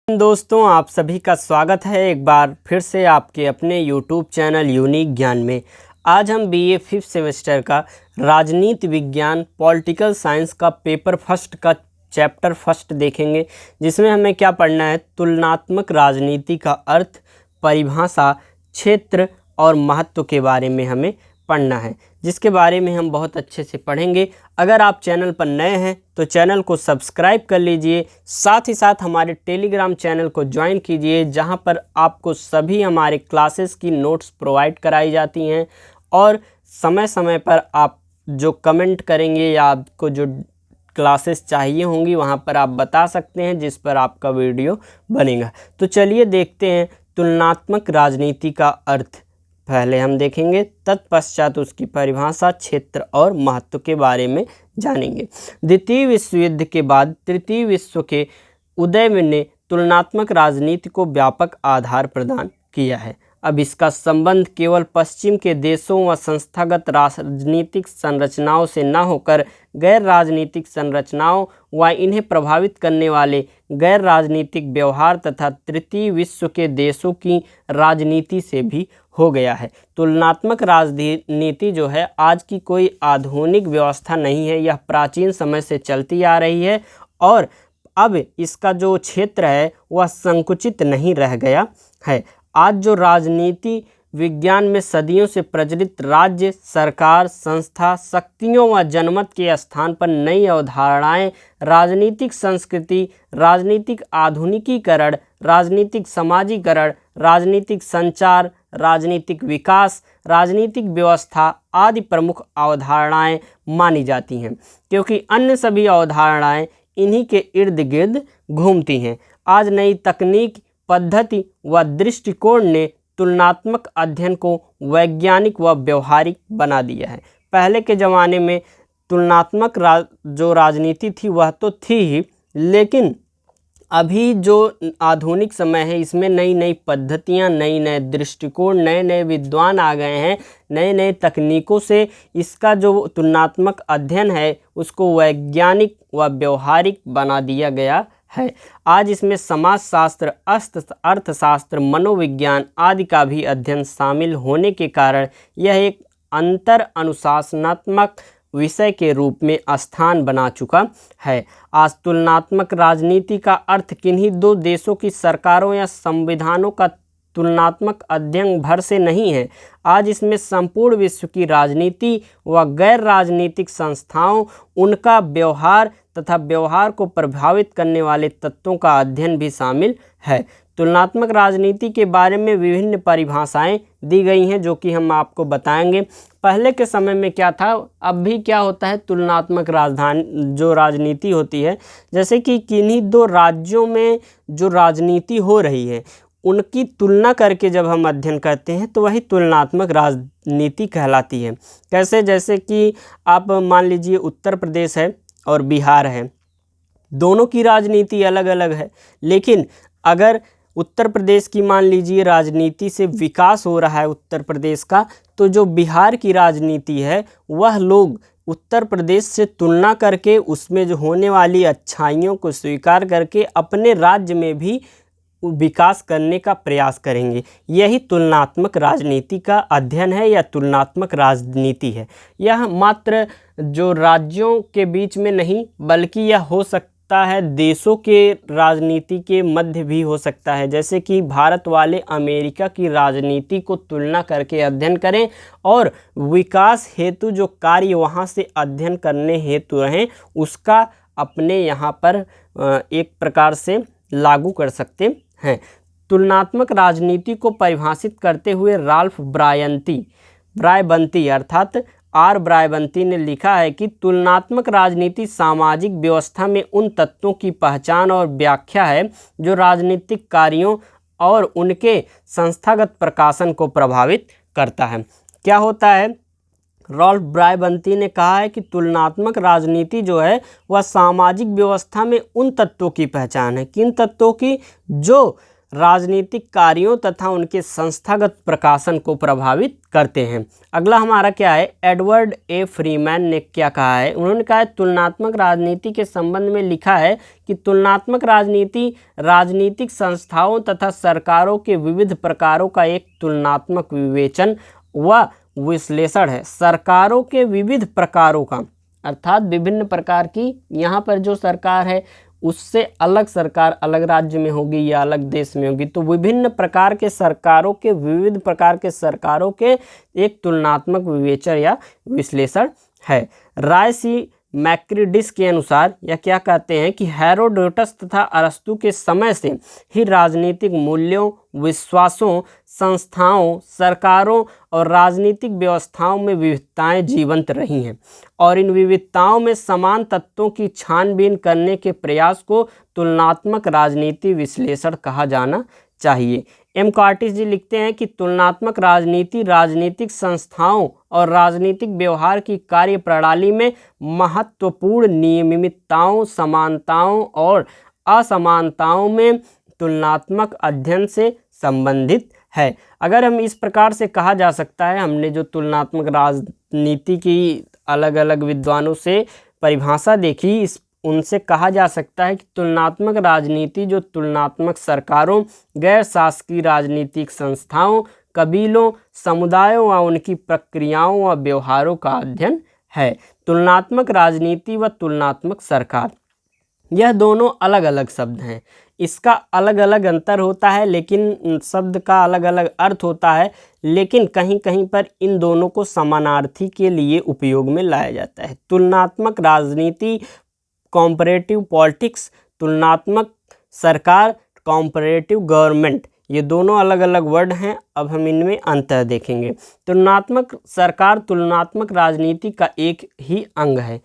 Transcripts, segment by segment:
दोस्तों, आप सभी का स्वागत है एक बार फिर से आपके अपने YouTube चैनल यूनिक ज्ञान में। आज हम BA 5th सेमेस्टर का राजनीति विज्ञान पॉलिटिकल साइंस का पेपर फर्स्ट का चैप्टर फर्स्ट देखेंगे, जिसमें हमें क्या पढ़ना है, तुलनात्मक राजनीति का अर्थ, परिभाषा, क्षेत्र और महत्व के बारे में हमें पढ़ना है, जिसके बारे में हम बहुत अच्छे से पढ़ेंगे। अगर आप चैनल पर नए हैं तो चैनल को सब्सक्राइब कर लीजिए, साथ ही साथ हमारे टेलीग्राम चैनल को ज्वाइन कीजिए, जहां पर आपको सभी हमारे क्लासेस की नोट्स प्रोवाइड कराई जाती हैं और समय समय पर आप जो कमेंट करेंगे या आपको जो क्लासेस चाहिए होंगी वहां पर आप बता सकते हैं, जिस पर आपका वीडियो बनेगा। तो चलिए देखते हैं तुलनात्मक राजनीति का अर्थ। पहले हम देखेंगे, तत्पश्चात उसकी परिभाषा, क्षेत्र और महत्व के बारे में जानेंगे। द्वितीय विश्व युद्ध के बाद तृतीय विश्व के उदय ने तुलनात्मक राजनीति को व्यापक आधार प्रदान किया है। अब इसका संबंध केवल पश्चिम के देशों व संस्थागत राजनीतिक संरचनाओं से न होकर गैर राजनीतिक संरचनाओं व इन्हें प्रभावित करने वाले गैर राजनीतिक व्यवहार तथा तृतीय विश्व के देशों की राजनीति से भी हो गया है। तुलनात्मक राजनीति जो है आज की कोई आधुनिक व्यवस्था नहीं है, यह प्राचीन समय से चलती आ रही है और अब इसका जो क्षेत्र है वह संकुचित नहीं रह गया है। आज जो राजनीति विज्ञान में सदियों से प्रचलित राज्य, सरकार, संस्था, शक्तियों व जनमत के स्थान पर नई अवधारणाएं, राजनीतिक संस्कृति, राजनीतिक आधुनिकीकरण, राजनीतिक समाजीकरण, राजनीतिक संचार, राजनीतिक विकास, राजनीतिक व्यवस्था आदि प्रमुख अवधारणाएं मानी जाती हैं, क्योंकि अन्य सभी अवधारणाएं इन्हीं के इर्द गिर्द घूमती हैं। आज नई तकनीक, पद्धति व दृष्टिकोण ने तुलनात्मक अध्ययन को वैज्ञानिक व व्यवहारिक बना दिया है। पहले के ज़माने में तुलनात्मक जो राजनीति थी वह तो थी ही, लेकिन अभी जो आधुनिक समय है इसमें नई नई पद्धतियाँ, नए नए दृष्टिकोण, नए नए विद्वान आ गए हैं। नए नए तकनीकों से इसका जो तुलनात्मक अध्ययन है उसको वैज्ञानिक व व्यवहारिक बना दिया गया है। आज इसमें समाजशास्त्र, अर्थशास्त्र, मनोविज्ञान आदि का भी अध्ययन शामिल होने के कारण यह एक अंतर अनुशासनात्मक विषय के रूप में स्थान बना चुका है। आज तुलनात्मक राजनीति का अर्थ किन्हीं दो देशों की सरकारों या संविधानों का तुलनात्मक अध्ययन भर से नहीं है। आज इसमें संपूर्ण विश्व की राजनीति व गैर राजनीतिक संस्थाओं, उनका व्यवहार तथा व्यवहार को प्रभावित करने वाले तत्वों का अध्ययन भी शामिल है। तुलनात्मक राजनीति के बारे में विभिन्न परिभाषाएं दी गई हैं, जो कि हम आपको बताएंगे। पहले के समय में क्या था, अब भी क्या होता है, तुलनात्मक जो राजनीति होती है, जैसे कि किन्हीं दो राज्यों में जो राजनीति हो रही है उनकी तुलना करके जब हम अध्ययन करते हैं तो वही तुलनात्मक राजनीति कहलाती है। कैसे, जैसे कि आप मान लीजिए उत्तर प्रदेश है और बिहार है, दोनों की राजनीति अलग अलग है, लेकिन अगर उत्तर प्रदेश की मान लीजिए राजनीति से विकास हो रहा है उत्तर प्रदेश का, तो जो बिहार की राजनीति है वह लोग उत्तर प्रदेश से तुलना करके उसमें जो होने वाली अच्छाइयों को स्वीकार करके अपने राज्य में भी विकास करने का प्रयास करेंगे। यही तुलनात्मक राजनीति का अध्ययन है या तुलनात्मक राजनीति है। यह मात्र जो राज्यों के बीच में नहीं, बल्कि यह हो सकता है देशों के राजनीति के मध्य भी हो सकता है। जैसे कि भारत वाले अमेरिका की राजनीति को तुलना करके अध्ययन करें और विकास हेतु जो कार्य वहाँ से अध्ययन करने हेतु रहें उसका अपने यहाँ पर एक प्रकार से लागू कर सकते हैं। तुलनात्मक राजनीति को परिभाषित करते हुए राल्फ ब्रायबंती अर्थात ब्रायबंती ने लिखा है कि तुलनात्मक राजनीति सामाजिक व्यवस्था में उन तत्वों की पहचान और व्याख्या है जो राजनीतिक कार्यों और उनके संस्थागत प्रकाशन को प्रभावित करता है। क्या होता है, राल्फ ब्रायबंती ने कहा है कि तुलनात्मक राजनीति जो है वह सामाजिक व्यवस्था में उन तत्वों की पहचान है। किन तत्वों की? जो राजनीतिक कार्यों तथा उनके संस्थागत प्रकाशन को प्रभावित करते हैं। अगला हमारा क्या है, एडवर्ड ए फ्रीमैन ने क्या कहा है, उन्होंने कहा है तुलनात्मक राजनीति के संबंध में लिखा है कि तुलनात्मक राजनीति राजनीतिक संस्थाओं तथा सरकारों के विविध प्रकारों का एक तुलनात्मक विवेचन व विश्लेषण है। सरकारों के विविध प्रकारों का अर्थात विभिन्न प्रकार की, यहाँ पर जो सरकार है उससे अलग सरकार अलग राज्य में होगी या अलग देश में होगी, तो विभिन्न प्रकार के सरकारों के विविध प्रकार के सरकारों के एक तुलनात्मक विवेचन या विश्लेषण है। राय सी मैक्रिडिस के अनुसार यह क्या कहते हैं कि हेरोडोटस तथा अरस्तु के समय से ही राजनीतिक मूल्यों, विश्वासों, संस्थाओं, सरकारों और राजनीतिक व्यवस्थाओं में विविधताएं जीवंत रही हैं और इन विविधताओं में समान तत्वों की छानबीन करने के प्रयास को तुलनात्मक राजनीति विश्लेषण कहा जाना चाहिए। एम कार्टिस जी लिखते हैं कि तुलनात्मक राजनीति राजनीतिक संस्थाओं और राजनीतिक व्यवहार की कार्यप्रणाली में महत्वपूर्ण नियमितताओं, समानताओं और असमानताओं में तुलनात्मक अध्ययन से संबंधित है। अगर हम इस प्रकार से कहा जा सकता है, हमने जो तुलनात्मक राजनीति की अलग अलग विद्वानों से परिभाषा देखी, इस उनसे कहा जा सकता है कि तुलनात्मक राजनीति जो तुलनात्मक सरकारों, गैर शासकीय राजनीतिक संस्थाओं, कबीलों, समुदायों व उनकी प्रक्रियाओं व व्यवहारों का अध्ययन है। तुलनात्मक राजनीति व तुलनात्मक सरकार, यह दोनों अलग अलग शब्द हैं, इसका अलग अलग अंतर होता है, लेकिन शब्द का अलग अलग अर्थ होता है, लेकिन कहीं कहीं पर इन दोनों को समानार्थी के लिए उपयोग में लाया जाता है। तुलनात्मक राजनीति कॉम्परेटिव पॉलिटिक्स, तुलनात्मक सरकार कॉम्परेटिव गवर्नमेंट, ये दोनों अलग अलग वर्ड हैं। अब हम इनमें अंतर देखेंगे। तुलनात्मक सरकार तुलनात्मक राजनीति का एक ही अंग है।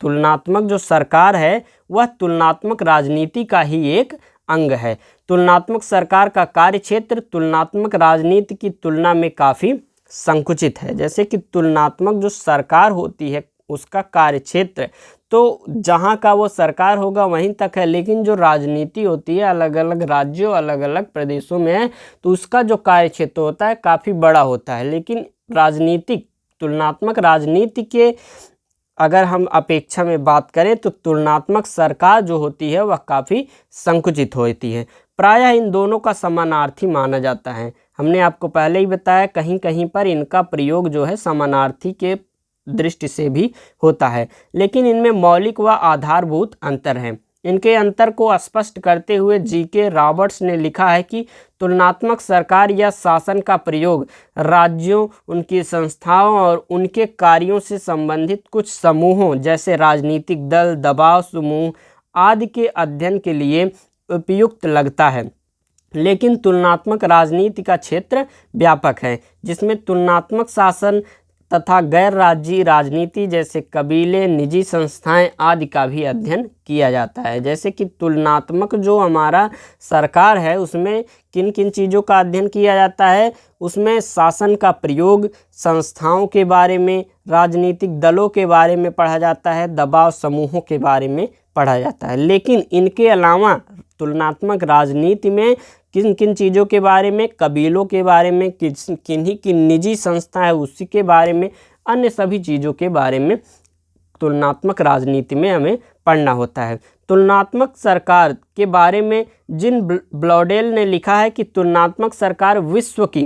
तुलनात्मक जो सरकार है वह तुलनात्मक राजनीति का ही एक अंग है। तुलनात्मक सरकार का कार्यक्षेत्र तुलनात्मक राजनीति की तुलना में काफ़ी संकुचित है। जैसे कि तुलनात्मक जो सरकार होती है उसका कार्यक्षेत्र तो जहाँ का वो सरकार होगा वहीं तक है, लेकिन जो राजनीति होती है अलग अलग राज्यों अलग अलग प्रदेशों में है, तो उसका जो कार्यक्षेत्र होता है काफ़ी बड़ा होता है। लेकिन राजनीतिक तुलनात्मक राजनीति के अगर हम अपेक्षा में बात करें तो तुलनात्मक सरकार जो होती है वह काफ़ी संकुचित होती है। प्रायः इन दोनों का समानार्थी माना जाता है। हमने आपको पहले ही बताया कहीं कहीं पर इनका प्रयोग जो है समानार्थी के दृष्टि से भी होता है, लेकिन इनमें मौलिक व आधारभूत अंतर हैं। इनके अंतर को स्पष्ट करते हुए जी.के. रॉबर्ट्स ने लिखा है कि तुलनात्मक सरकार या शासन का प्रयोग राज्यों, उनकी संस्थाओं और उनके कार्यों से संबंधित कुछ समूहों जैसे राजनीतिक दल, दबाव समूह आदि के अध्ययन के लिए उपयुक्त लगता है, लेकिन तुलनात्मक राजनीति का क्षेत्र व्यापक है जिसमें तुलनात्मक शासन तथा गैर राज्यीय राजनीति जैसे कबीले, निजी संस्थाएं आदि का भी अध्ययन किया जाता है। जैसे कि तुलनात्मक जो हमारा सरकार है उसमें किन किन चीज़ों का अध्ययन किया जाता है, उसमें शासन का प्रयोग, संस्थाओं के बारे में, राजनीतिक दलों के बारे में पढ़ा जाता है, दबाव समूहों के बारे में पढ़ा जाता है। लेकिन इनके अलावा तुलनात्मक राजनीति में किन किन चीज़ों के बारे में, कबीलों के बारे में, किन्हीं की निजी संस्था है उसी के बारे में, अन्य सभी चीज़ों के बारे में तुलनात्मक राजनीति में हमें पढ़ना होता है। तुलनात्मक सरकार के बारे में जिन ब्लॉडेल ने लिखा है कि तुलनात्मक सरकार विश्व की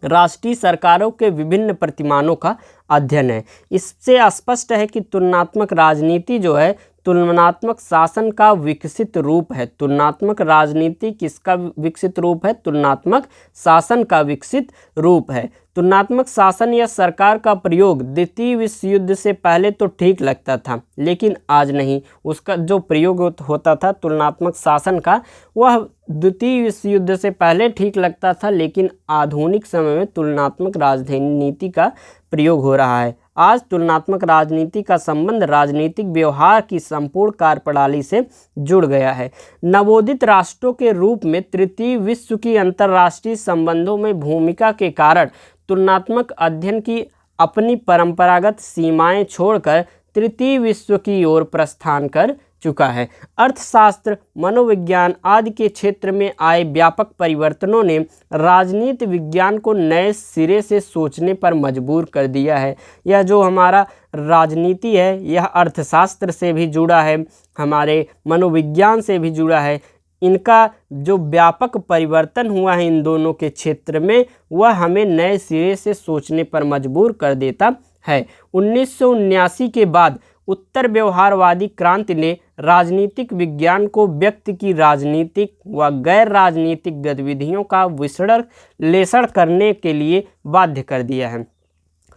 राष्ट्रीय सरकारों के विभिन्न प्रतिमानों का अध्ययन है। इससे स्पष्ट है कि तुलनात्मक राजनीति जो है तुलनात्मक शासन का विकसित रूप है। तुलनात्मक राजनीति किसका विकसित रूप है? तुलनात्मक शासन का विकसित रूप है। तुलनात्मक शासन या सरकार का प्रयोग द्वितीय विश्व युद्ध से पहले तो ठीक लगता था, लेकिन आज नहीं। उसका जो प्रयोग होता था तुलनात्मक शासन का वह द्वितीय विश्व युद्ध से पहले ठीक लगता था, लेकिन आधुनिक समय में तुलनात्मक राजनीति का प्रयोग हो रहा है। आज तुलनात्मक राजनीति का संबंध राजनीतिक व्यवहार की संपूर्ण कार्यप्रणाली से जुड़ गया है। नवोदित राष्ट्रों के रूप में तृतीय विश्व की अंतर्राष्ट्रीय संबंधों में भूमिका के कारण तुलनात्मक अध्ययन की अपनी परंपरागत सीमाएं छोड़कर तृतीय विश्व की ओर प्रस्थान कर चुका है। अर्थशास्त्र, मनोविज्ञान आदि के क्षेत्र में आए व्यापक परिवर्तनों ने राजनीति विज्ञान को नए सिरे से सोचने पर मजबूर कर दिया है। यह जो हमारा राजनीति है यह अर्थशास्त्र से भी जुड़ा है, हमारे मनोविज्ञान से भी जुड़ा है। इनका जो व्यापक परिवर्तन हुआ है इन दोनों के क्षेत्र में, वह हमें नए सिरे से सोचने पर मजबूर कर देता है। 1979 के बाद उत्तर व्यवहारवादी क्रांति ने राजनीतिक विज्ञान को व्यक्ति की राजनीतिक व गैर राजनीतिक गतिविधियों का विश्लेषण करने के लिए बाध्य कर दिया है।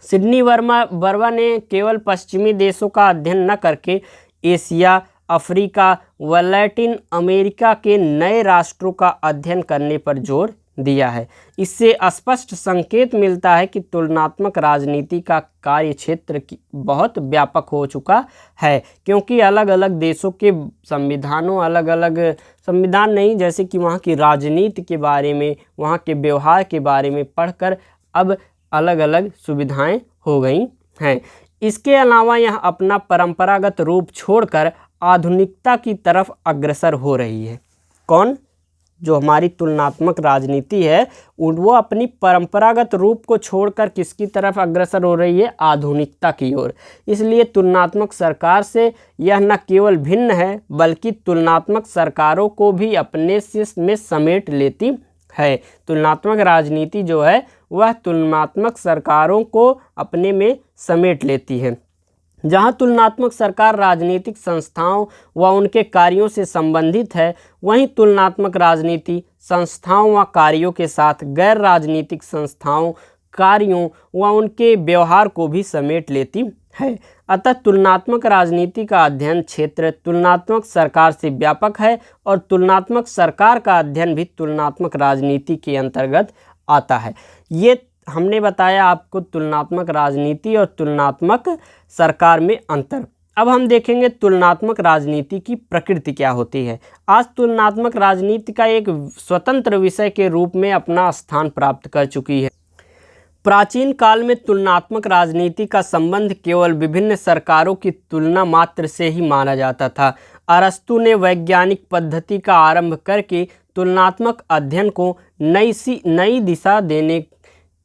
सिडनी बर्वा ने केवल पश्चिमी देशों का अध्ययन न करके एशिया, अफ्रीका व लैटिन अमेरिका के नए राष्ट्रों का अध्ययन करने पर जोर दिया है। इससे स्पष्ट संकेत मिलता है कि तुलनात्मक राजनीति का कार्य क्षेत्र बहुत व्यापक हो चुका है, क्योंकि अलग अलग देशों के संविधानों, अलग अलग संविधान नहीं, जैसे कि वहाँ की राजनीति के बारे में, वहाँ के व्यवहार के बारे में पढ़कर अब अलग अलग सुविधाएं हो गई हैं। इसके अलावा यह अपना परंपरागत रूप छोड़कर आधुनिकता की तरफ अग्रसर हो रही है। कौन? जो हमारी तुलनात्मक राजनीति है वो अपनी परंपरागत रूप को छोड़कर किसकी तरफ अग्रसर हो रही है? आधुनिकता की ओर। इसलिए तुलनात्मक सरकार से यह न केवल भिन्न है बल्कि तुलनात्मक सरकारों को भी अपने में समेट लेती है। तुलनात्मक राजनीति जो है वह तुलनात्मक सरकारों को अपने में समेट लेती है। जहाँ तुलनात्मक सरकार राजनीतिक संस्थाओं व उनके कार्यों से संबंधित है, वहीं तुलनात्मक राजनीति संस्थाओं व कार्यों के साथ गैर राजनीतिक संस्थाओं, कार्यों व उनके व्यवहार को भी समेट लेती है। अतः तुलनात्मक राजनीति का अध्ययन क्षेत्र तुलनात्मक सरकार से व्यापक है और तुलनात्मक सरकार का अध्ययन भी तुलनात्मक राजनीति के अंतर्गत आता है। ये हमने बताया आपको तुलनात्मक राजनीति और तुलनात्मक सरकार में अंतर। अब हम देखेंगे तुलनात्मक राजनीति की प्रकृति क्या होती है। आज तुलनात्मक राजनीति का एक स्वतंत्र विषय के रूप में अपना स्थान प्राप्त कर चुकी है। प्राचीन काल में तुलनात्मक राजनीति का संबंध केवल विभिन्न सरकारों की तुलना मात्र से ही माना जाता था। अरस्तु ने वैज्ञानिक पद्धति का आरंभ करके तुलनात्मक अध्ययन को नई दिशा देने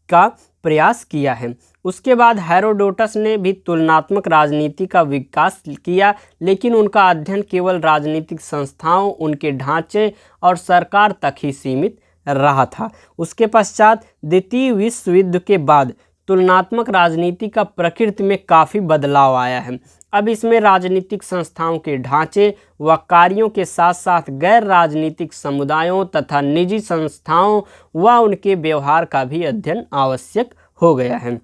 का प्रयास किया है। उसके बाद हेरोडोटस ने भी तुलनात्मक राजनीति का विकास किया, लेकिन उनका अध्ययन केवल राजनीतिक संस्थाओं, उनके ढांचे और सरकार तक ही सीमित रहा था। उसके पश्चात द्वितीय विश्व युद्ध के बाद तुलनात्मक राजनीति का प्रकृति में काफ़ी बदलाव आया है। अब इसमें राजनीतिक संस्थाओं के ढांचे व कार्यों के साथ साथ गैर राजनीतिक समुदायों तथा निजी संस्थाओं व उनके व्यवहार का भी अध्ययन आवश्यक हो गया है।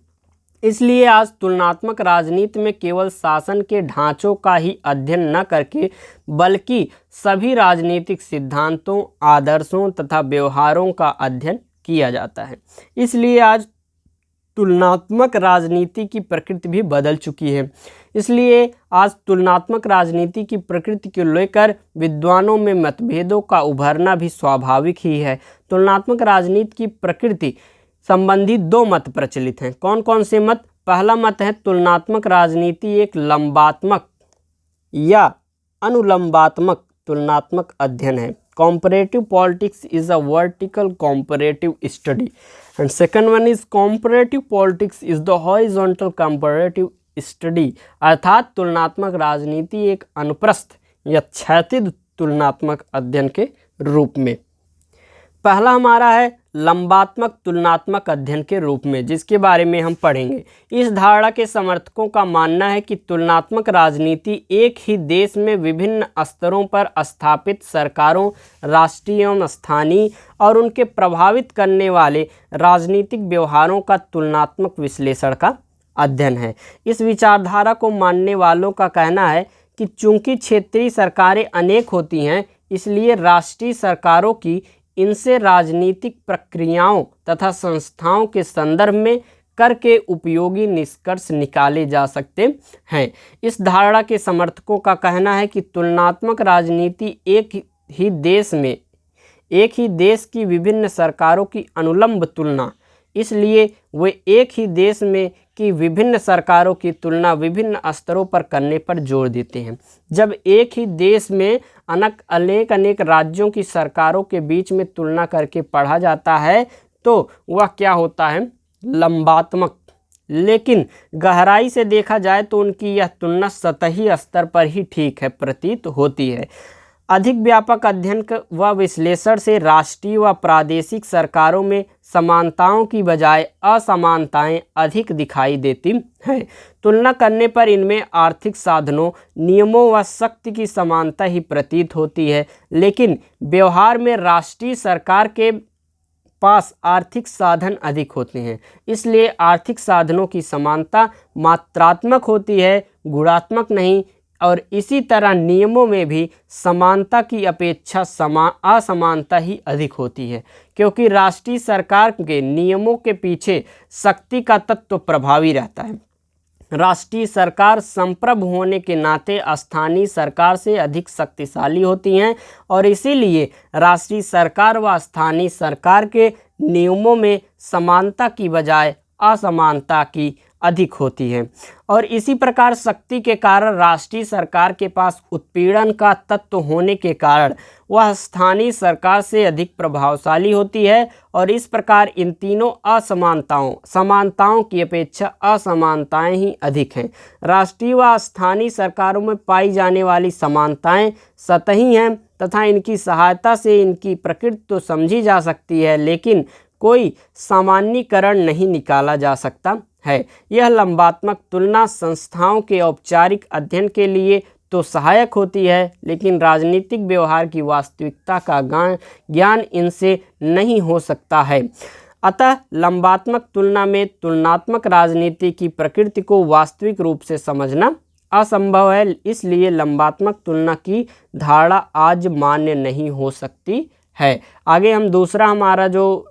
इसलिए आज तुलनात्मक राजनीति में केवल शासन के ढांचों का ही अध्ययन न करके बल्कि सभी राजनीतिक सिद्धांतों, आदर्शों तथा व्यवहारों का अध्ययन किया जाता है। इसलिए आज तुलनात्मक राजनीति की प्रकृति भी बदल चुकी है। इसलिए आज तुलनात्मक राजनीति की प्रकृति को लेकर विद्वानों में मतभेदों का उभरना भी स्वाभाविक ही है। तुलनात्मक राजनीति की प्रकृति संबंधी दो मत प्रचलित हैं। कौन कौन से मत? पहला मत है तुलनात्मक राजनीति एक लंबात्मक या अनुलंबात्मक तुलनात्मक अध्ययन है। Comparative politics is a vertical comparative study and second one is comparative politics is the horizontal comparative study। अर्थात तुलनात्मक राजनीति एक अनुप्रस्थ या क्षैतिज तुलनात्मक अध्ययन के रूप में। पहला हमारा है लंबात्मक तुलनात्मक अध्ययन के रूप में, जिसके बारे में हम पढ़ेंगे। इस धारणा के समर्थकों का मानना है कि तुलनात्मक राजनीति एक ही देश में विभिन्न स्तरों पर स्थापित सरकारों, राष्ट्रीय एवं स्थानीय और उनके प्रभावित करने वाले राजनीतिक व्यवहारों का तुलनात्मक विश्लेषण का अध्ययन है। इस विचारधारा को मानने वालों का कहना है कि चूंकि क्षेत्रीय सरकारें अनेक होती हैं, इसलिए राष्ट्रीय सरकारों की इनसे राजनीतिक प्रक्रियाओं तथा संस्थाओं के संदर्भ में करके उपयोगी निष्कर्ष निकाले जा सकते हैं। इस धारणा के समर्थकों का कहना है कि तुलनात्मक राजनीति एक ही देश की विभिन्न सरकारों की अनुलंब तुलना इसलिए वे एक ही देश में की विभिन्न सरकारों की तुलना विभिन्न स्तरों पर करने पर जोर देते हैं। जब एक ही देश में अनेक राज्यों की सरकारों के बीच में तुलना करके पढ़ा जाता है तो वह क्या होता है, लंबात्मक। लेकिन गहराई से देखा जाए तो उनकी यह तुलना सतही स्तर पर ही ठीक है प्रतीत होती है। अधिक व्यापक अध्ययन व विश्लेषण से राष्ट्रीय व प्रादेशिक सरकारों में समानताओं की बजाय असमानताएं अधिक दिखाई देती हैं। तुलना करने पर इनमें आर्थिक साधनों, नियमों व शक्ति की समानता ही प्रतीत होती है, लेकिन व्यवहार में राष्ट्रीय सरकार के पास आर्थिक साधन अधिक होते हैं। इसलिए आर्थिक साधनों की समानता मात्रात्मक होती है, गुणात्मक नहीं। और इसी तरह नियमों में भी समानता की अपेक्षा असमानता ही अधिक होती है, क्योंकि राष्ट्रीय सरकार के नियमों के पीछे शक्ति का तत्व प्रभावी रहता है। राष्ट्रीय सरकार संप्रभु होने के नाते स्थानीय सरकार से अधिक शक्तिशाली होती हैं और इसीलिए राष्ट्रीय सरकार व स्थानीय सरकार के नियमों में समानता की बजाय असमानता की अधिक होती है। और इसी प्रकार शक्ति के कारण राष्ट्रीय सरकार के पास उत्पीड़न का तत्व होने के कारण वह स्थानीय सरकार से अधिक प्रभावशाली होती है और इस प्रकार इन तीनों समानताओं की अपेक्षा असमानताएं ही अधिक हैं। राष्ट्रीय व स्थानीय सरकारों में पाई जाने वाली समानताएं सतही हैं तथा इनकी सहायता से इनकी प्रकृति तो समझी जा सकती है, लेकिन कोई सामान्यीकरण नहीं निकाला जा सकता है। यह लंबात्मक तुलना संस्थाओं के औपचारिक अध्ययन के लिए तो सहायक होती है, लेकिन राजनीतिक व्यवहार की वास्तविकता का ज्ञान इनसे नहीं हो सकता है। अतः लंबात्मक तुलना में तुलनात्मक राजनीति की प्रकृति को वास्तविक रूप से समझना असंभव है। इसलिए लंबात्मक तुलना की धारणा आज मान्य नहीं हो सकती है। आगे हम दूसरा हमारा जो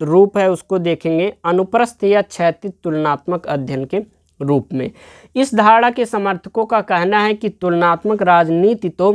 रूप है उसको देखेंगे, अनुप्रस्थ या क्षैतिज तुलनात्मक अध्ययन के रूप में। इस धारणा के समर्थकों का कहना है कि तुलनात्मक राजनीति तो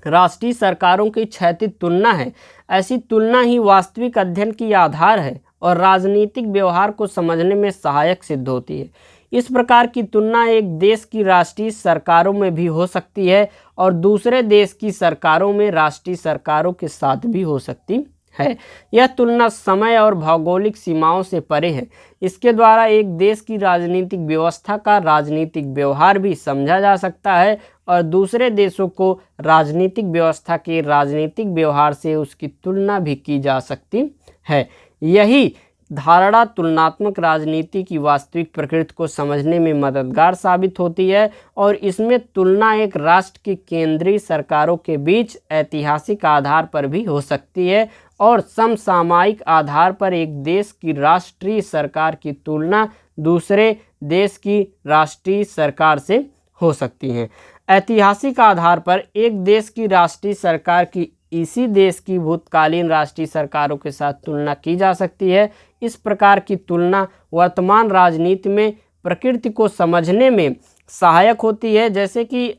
राष्ट्रीय सरकारों की क्षैतिज तुलना है। ऐसी तुलना ही वास्तविक अध्ययन की आधार है और राजनीतिक व्यवहार को समझने में सहायक सिद्ध होती है। इस प्रकार की तुलना एक देश की राष्ट्रीय सरकारों में भी हो सकती है और दूसरे देश की सरकारों में राष्ट्रीय सरकारों के साथ भी हो सकती है। यह तुलना समय और भौगोलिक सीमाओं से परे है। इसके द्वारा एक देश की राजनीतिक व्यवस्था का राजनीतिक व्यवहार भी समझा जा सकता है और दूसरे देशों को राजनीतिक व्यवस्था के राजनीतिक व्यवहार से उसकी तुलना भी की जा सकती है। यही धारणा तुलनात्मक राजनीति की वास्तविक प्रकृति को समझने में मददगार साबित होती है और इसमें तुलना एक राष्ट्र की केंद्रीय सरकारों के बीच ऐतिहासिक आधार पर भी हो सकती है और समसामयिक आधार पर एक देश की राष्ट्रीय सरकार की तुलना दूसरे देश की राष्ट्रीय सरकार से हो सकती है। ऐतिहासिक आधार पर एक देश की राष्ट्रीय सरकार की इसी देश की भूतकालीन राष्ट्रीय सरकारों के साथ तुलना की जा सकती है। इस प्रकार की तुलना वर्तमान राजनीति में प्रकृति को समझने में सहायक होती है। जैसे कि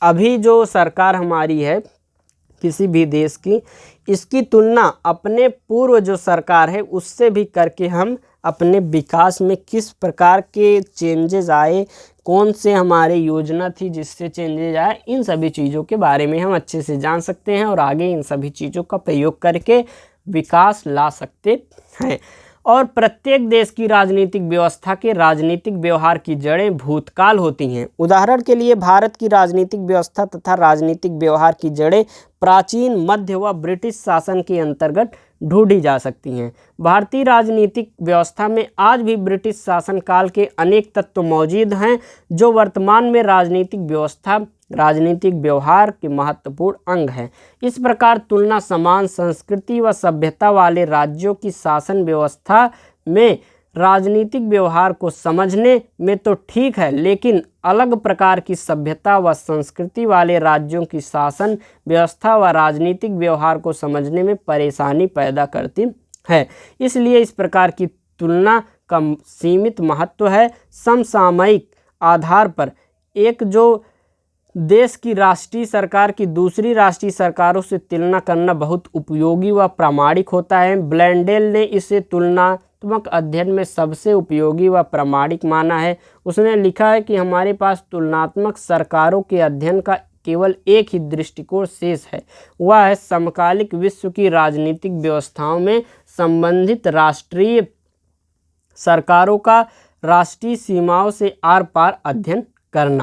अभी जो सरकार हमारी है किसी भी देश की, इसकी तुलना अपने पूर्व जो सरकार है उससे भी करके हम अपने विकास में किस प्रकार के चेंजेस आए, कौन से हमारे योजना थी जिससे चेंजेस आए, इन सभी चीज़ों के बारे में हम अच्छे से जान सकते हैं और आगे इन सभी चीज़ों का प्रयोग करके विकास ला सकते हैं। और प्रत्येक देश की राजनीतिक व्यवस्था के राजनीतिक व्यवहार की जड़ें भूतकाल होती हैं। उदाहरण के लिए भारत की राजनीतिक व्यवस्था तथा राजनीतिक व्यवहार की जड़ें प्राचीन, मध्य व ब्रिटिश शासन के अंतर्गत ढूंढी जा सकती हैं। भारतीय राजनीतिक व्यवस्था में आज भी ब्रिटिश शासन काल के अनेक तत्व मौजूद हैं जो वर्तमान में राजनीतिक व्यवस्था, राजनीतिक व्यवहार के महत्वपूर्ण अंग है। इस प्रकार तुलना समान संस्कृति व सभ्यता वाले राज्यों की शासन व्यवस्था में राजनीतिक व्यवहार को समझने में तो ठीक है, लेकिन अलग प्रकार की सभ्यता व संस्कृति वाले राज्यों की शासन व्यवस्था व राजनीतिक व्यवहार को समझने में परेशानी पैदा करती है। इसलिए इस प्रकार की तुलना का सीमित महत्व है। समसामयिक आधार पर एक जो देश की राष्ट्रीय सरकार की दूसरी राष्ट्रीय सरकारों से तुलना करना बहुत उपयोगी व प्रामाणिक होता है। ब्लैंडेल ने इसे तुलना तुलनात्मक अध्ययन में सबसे उपयोगी व प्रामाणिक माना है। उसने लिखा है कि हमारे पास तुलनात्मक सरकारों के अध्ययन का केवल एक ही दृष्टिकोण शेष है, वह है समकालिक विश्व की राजनीतिक व्यवस्थाओं में संबंधित राष्ट्रीय सरकारों का राष्ट्रीय सीमाओं से आर पार अध्ययन करना।